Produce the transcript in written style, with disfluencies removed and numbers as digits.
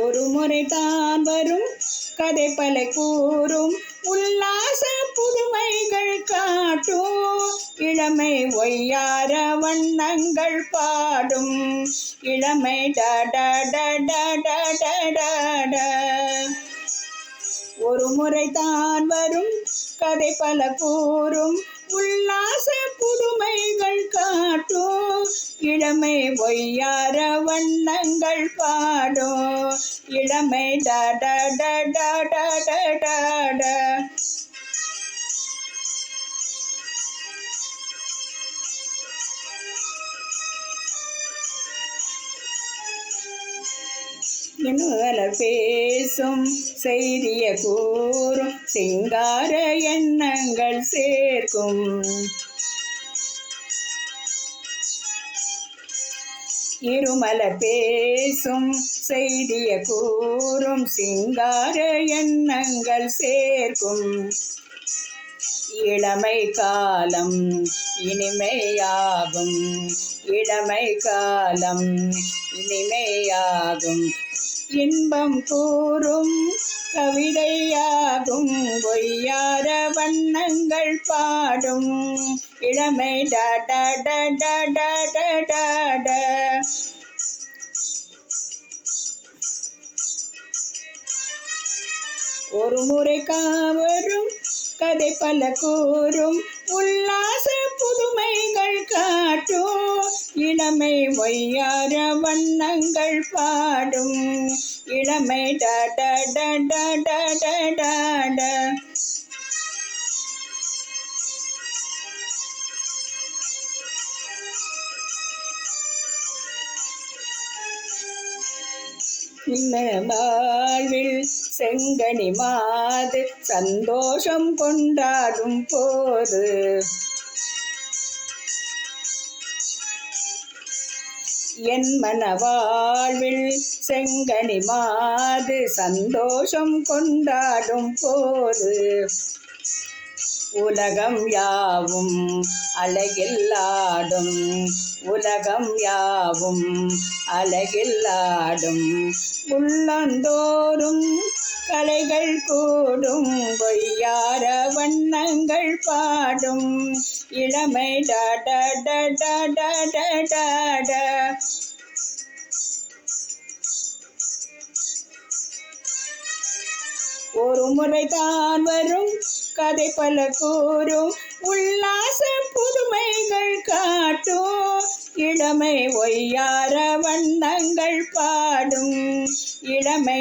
ஒரு முறைதான் வரும் கதை பல கூறும் உல்லாச புதுமைகள் காட்டும் இளமை ஒய்யார வண்ணங்கள் பாடும் இளமை ஒரு முறைதான் வரும் கதை பல கூறும் உல்லாச புதுமைகள் காட்டும் இளமை ஒய்யார வண்ணங்கள் பாடும் இளமை இன்னும் பேசும் செய்திய கூறும் சிங்கார எண்ணங்கள் சேர்க்கும் இருமல பேசும் செய்திய கூறும் சிங்கார எண்ணங்கள் சேர்க்கும் இளமை காலம் இனிமையாகும் இளமை காலம் இனிமையாகும் இன்பம் கூறும் கவிதையாகும் ஒய்யார வண்ணங்கள் பாடும் இளமை ஒரு முறை காவரும் கதை பல கூறும் உல்லாச புதுமைகள் காட்டும் இளமை ஒய்யார வண்ணங்கள் பாடும் இளமை வாழ்வில் செங்கனி மாது சந்தோஷம் கொண்டாடும் போது என் மன வாழ்வில் செங்கனி மாது சந்தோஷம் கொண்டாடும் போது உலகம் யாவும் அழகில்லாடும் உலகம் யாவும் அழகில்லாடும் உள்ளந்தோறும் கலைகள் கூடும் பொய்யார வண்ணங்கள் பாடும் இளமை ஒரு முறைதான் வரும் கதை பல கூறும் உல்லாச புதுமைகள் காட்டும் இளமை ஒய்யார வண்ணங்கள் பாடும் இளமை